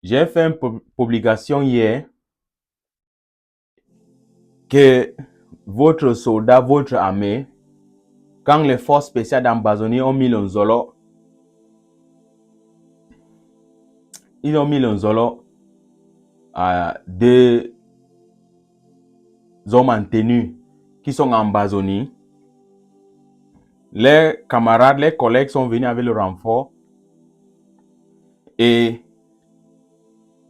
J'ai fait une publication hier que votre soldat, votre armée, quand les forces spéciales d'Ambazonie ont mis le Nzolo, ils ont mis le Nzolo à deux hommes en tenue qui sont en Ambazonie. Les camarades, les collègues sont venus avec le renfort. Et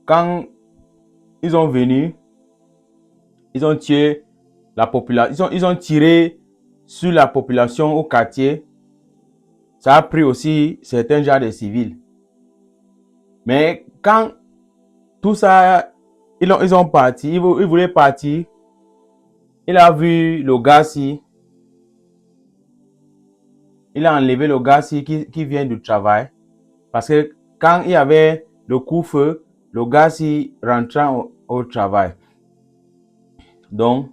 quand ils sont venus, ils ont tué la population. Ils ont tiré sur la population au quartier. Ça a pris aussi certains gens de civils. Mais quand tout ça, ils ont parti, ils voulaient partir. Il a vu le gars ci. Il a enlevé le gars ci qui vient du travail. Parce que quand il y avait le coup-feu, le gars ci rentrant au travail. Donc,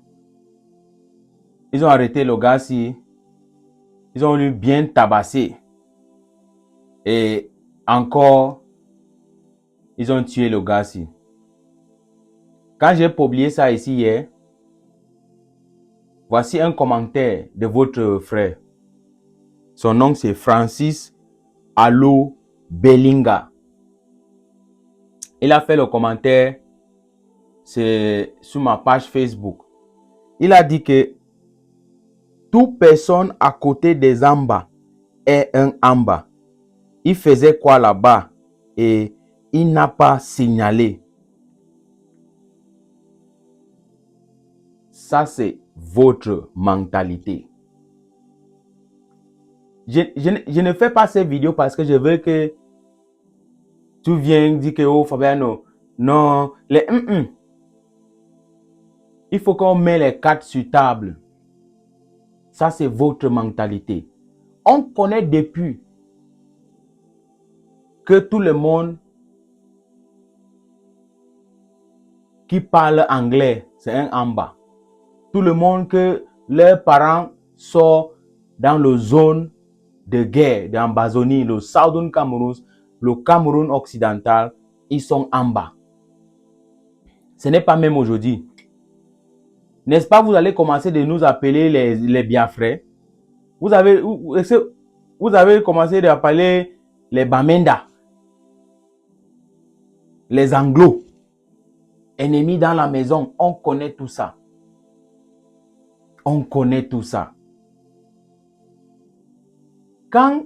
ils ont arrêté le gars ci. Ils ont eu bien tabassé. Et encore, ils ont tué le gars ci. Quand j'ai publié ça ici hier, voici un commentaire de votre frère. Son nom c'est Francis Allo Bellinga. Il a fait le commentaire, c'est sur ma page Facebook. Il a dit que toute personne à côté des Amba est un Amba. Il faisait quoi là-bas et il n'a pas signalé. Ça, c'est votre mentalité. Je ne fais pas ces vidéos parce que je veux que tu viennes dire que oh Fabiano, non, il faut qu'on mette les cartes sur table. Ça, c'est votre mentalité. On connaît depuis que tout le monde qui parle anglais, c'est un Amba. Tout le monde que leurs parents sont dans la zone de guerre d'Ambazonie, le Southern Cameroun, le Cameroun occidental, ils sont Amba. Ce n'est pas même aujourd'hui. N'est-ce pas, vous allez commencer de nous appeler les Biafrais. Vous avez commencé à appeler les Bamenda, les Anglos, ennemis dans la maison. On connaît tout ça. On connaît tout ça. Quand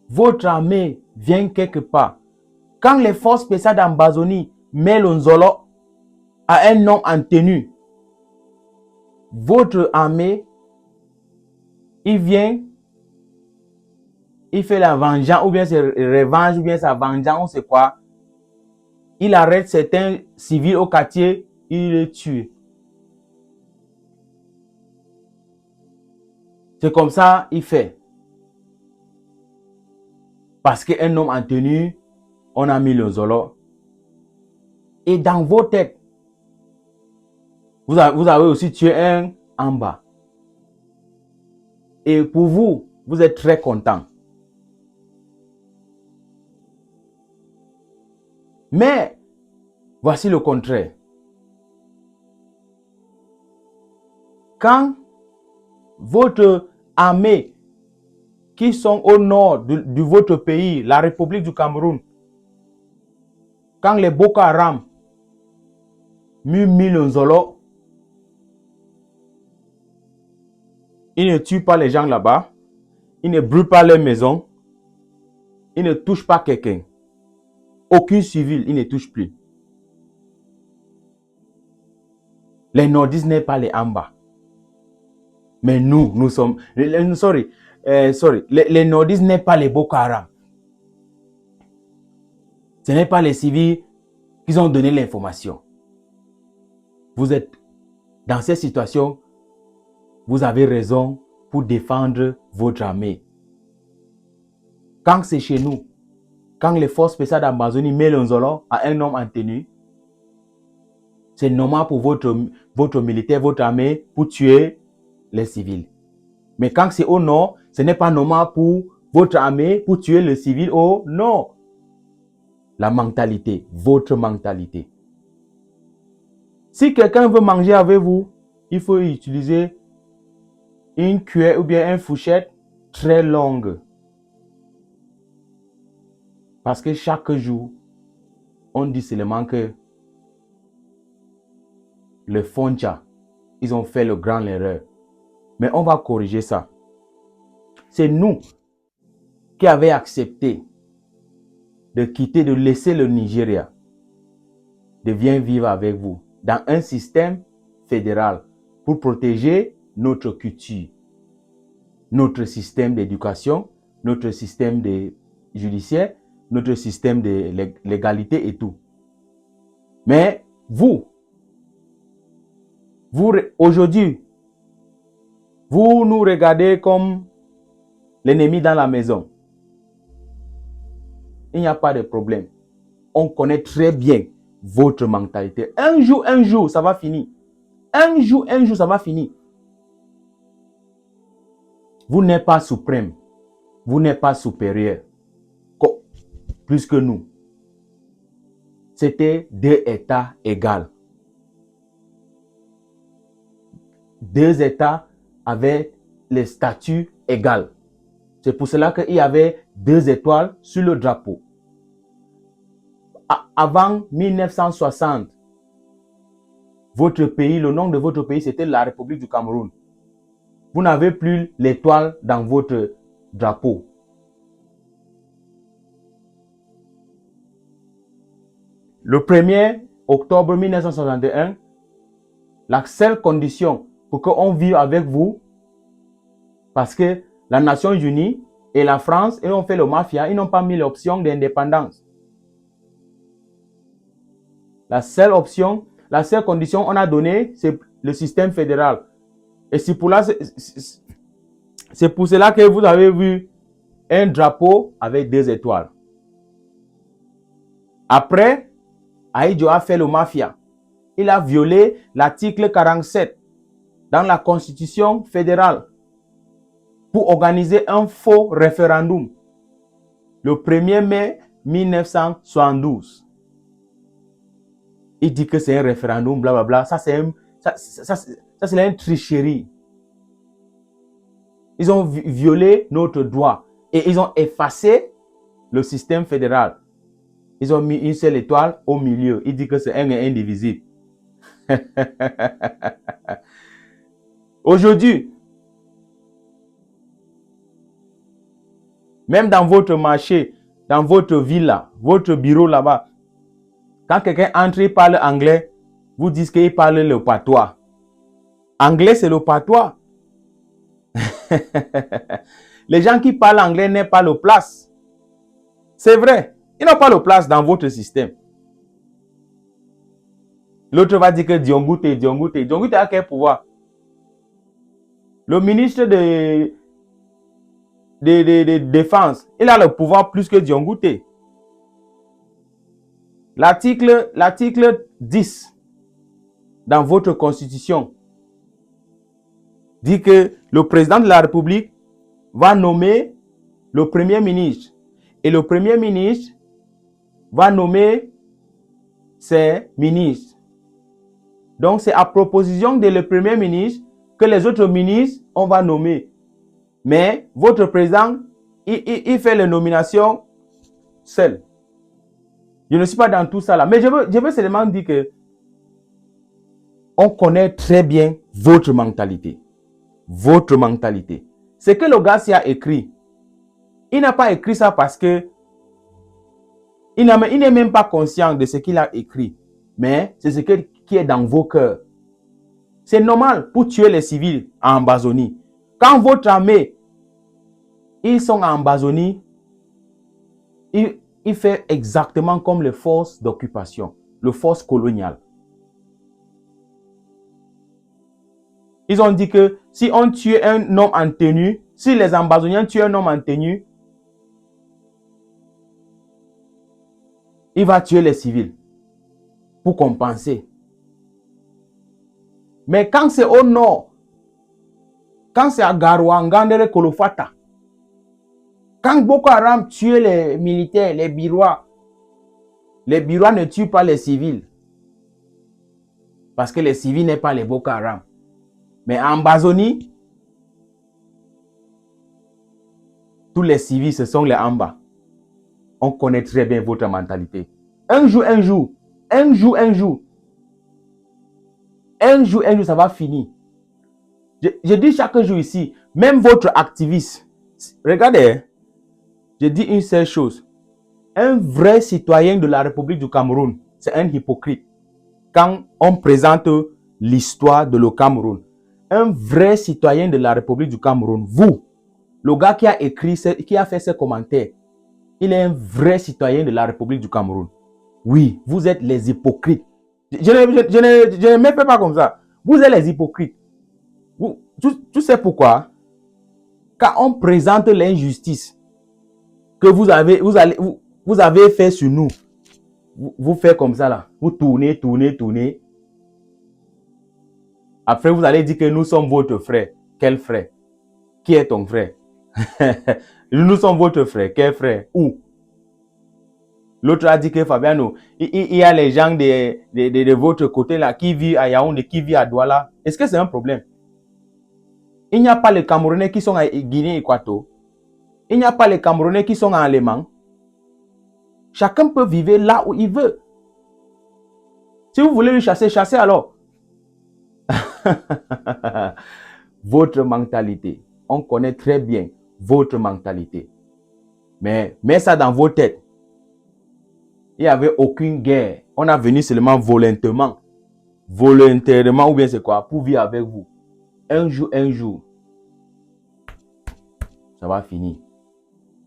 votre armée vient quelque part, quand les forces spéciales d'Ambazonie mettent le Nzolo à un homme en tenue, votre armée, il vient, il fait la vengeance, ou bien c'est revanche, ou bien sa vengeance, c'est quoi? Il arrête certains civils au quartier, il les tue. C'est comme ça il fait. Parce qu'un homme en tenue, on a mis le Nzolo. Et dans vos têtes, vous avez aussi tué un en bas. Et pour vous, vous êtes très content. Mais, voici le contraire. Quand votre armée qui sont au nord de votre pays, la République du Cameroun, quand les Boko Haram mis le Nzolo, ils ne tuent pas les gens là-bas, ils ne brûlent pas les maisons, ils ne touchent pas quelqu'un. Aucun civil, ils ne touchent plus. Les nordistes n'est pas les Amba. Mais nous sommes... les nordistes n'est pas les Boko Haram. Ce n'est pas les civils qui ont donné l'information. Vous êtes dans cette situation, vous avez raison pour défendre votre armée. Quand c'est chez nous, quand les forces spéciales d'Ambazonie mettent le Nzolo à un homme en tenue, c'est normal pour votre militaire, votre armée, pour tuer les civils. Mais quand c'est au nord, ce n'est pas normal pour votre armée pour tuer les civils au nord. la mentalité, votre mentalité. Si quelqu'un veut manger avec vous, il faut utiliser une cuillère ou bien une fourchette très longue. Parce que chaque jour, on dit seulement que le Foncha, ils ont fait le grand erreur. Mais on va corriger ça. C'est nous qui avons accepté de quitter, de laisser le Nigeria, de venir vivre avec vous dans un système fédéral pour protéger notre culture, notre système d'éducation, notre système judiciaire, notre système de légalité et tout. Mais vous aujourd'hui, vous nous regardez comme l'ennemi dans la maison. Il n'y a pas de problème. On connaît très bien votre mentalité. Un jour, ça va finir. Un jour, ça va finir. Vous n'êtes pas suprême. Vous n'êtes pas supérieur. Plus que nous. C'était deux États égaux. Deux États avaient les statuts égaux. C'est pour cela qu'il y avait deux étoiles sur le drapeau. Avant 1960, votre pays, le nom de votre pays, c'était la République du Cameroun. Vous n'avez plus l'étoile dans votre drapeau. Le 1er octobre 1961, la seule condition pour qu'on vive avec vous, parce que la Nations Unies et la France, ils ont fait le mafia, ils n'ont pas mis l'option d'indépendance. La seule option, la seule condition qu'on a donnée, c'est le système fédéral. Et c'est pour cela que vous avez vu un drapeau avec deux étoiles. Après, Ahidjo a fait le mafia. Il a violé l'article 47 dans la Constitution fédérale pour organiser un faux référendum le 1er mai 1972. Il dit que c'est un référendum, blablabla. Ça, c'est une tricherie. Ils ont violé notre droit et ils ont effacé le système fédéral. Ils ont mis une seule étoile au milieu. Il dit que c'est un et indivisible. Aujourd'hui, même dans votre marché, dans votre villa, votre bureau là-bas, quand quelqu'un entre et parle anglais, vous dites qu'il parle le patois. Anglais, c'est le patois. Les gens qui parlent anglais n'ont pas le place. C'est vrai. Ils n'ont pas le place dans votre système. L'autre va dire que Diongoute. Diongoute a quel pouvoir? Le ministre de Défense, il a le pouvoir plus que Diongoute. L'article 10 dans votre constitution dit que le président de la République va nommer le premier ministre. Et le premier ministre va nommer ses ministres. Donc, c'est à proposition de le premier ministre que les autres ministres, on va nommer. Mais votre président, il fait les nominations seul. Je ne suis pas dans tout ça là. Mais je veux seulement dire que on connaît très bien votre mentalité. Votre mentalité. Ce que le gars s'y a écrit, il n'a pas écrit ça parce que il n'est même pas conscient de ce qu'il a écrit. Mais c'est ce qui est dans vos cœurs. C'est normal pour tuer les civils en Amazonie. Quand votre armée, ils sont en Amazonie, il fait exactement comme les forces d'occupation, les forces coloniales. Ils ont dit que si on tue un homme en tenue, si les Amazoniens tuent un homme en tenue, il va tuer les civils pour compenser. Mais quand c'est au nord, quand c'est à Garoua, Ngandere, Kolofata, quand Boko Haram tue les militaires, les Birois, Les Birois ne tuent pas les civils. Parce que les civils n'est pas les Boko Haram. Mais en Amazonie, tous les civils, ce sont les Amba. On connaît très bien votre mentalité. Un jour, ça va finir. Je dis chaque jour ici, même votre activiste, regardez, je dis une seule chose. Un vrai citoyen de la République du Cameroun, c'est un hypocrite. Quand on présente l'histoire de le Cameroun, un vrai citoyen de la République du Cameroun, vous, le gars qui a écrit, qui a fait ce commentaire, il est un vrai citoyen de la République du Cameroun. Oui, vous êtes les hypocrites. Je ne me fais pas comme ça. Vous êtes les hypocrites. Tu sais pourquoi? Quand on présente l'injustice que vous avez fait sur nous, vous faites comme ça là. Vous tournez. Après, vous allez dire que nous sommes votre frère. Quel frère? Qui est ton frère? Nous sommes votre frère. Quel frère? Où? L'autre a dit que Fabiano, il y a les gens de votre côté là qui vivent à Yaoundé, qui vivent à Douala. Est-ce que c'est un problème? Il n'y a pas les Camerounais qui sont à Guinée-Équatoriale. Il n'y a pas les Camerounais qui sont en Allemagne. Chacun peut vivre là où il veut. Si vous voulez le chasser, chassez alors. Votre mentalité. On connaît très bien votre mentalité. Mais mets ça dans vos têtes. Il n'y avait aucune guerre. On a venu seulement volontairement. Volontairement ou bien c'est quoi? Pour vivre avec vous. Un jour. Ça va finir.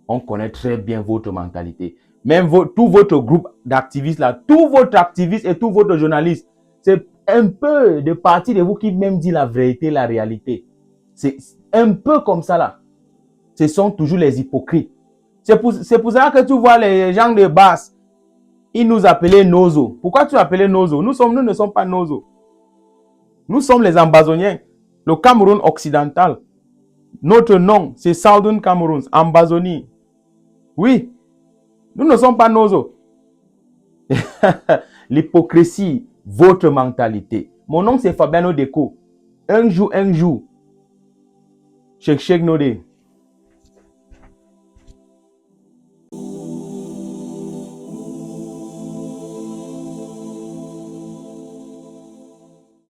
On connaît très bien votre mentalité. Même tout votre groupe d'activistes là, tous votre activistes et tous votre journalistes, c'est un peu de partie de vous qui même dit la vérité, la réalité. C'est un peu comme ça là. Ce sont toujours les hypocrites. C'est pour ça que tu vois les gens de base, ils nous appelaient Nozo. Pourquoi tu appelais Nozo? Nous ne sommes pas Nozo. Nous sommes les Ambazoniens, le Cameroun occidental. Notre nom, c'est Southern Cameroun, Ambazonie. Oui, nous ne sommes pas Nozo. L'hypocrisie, votre mentalité. Mon nom, c'est Fabiano Deco. Un jour, Cheikh Nodé.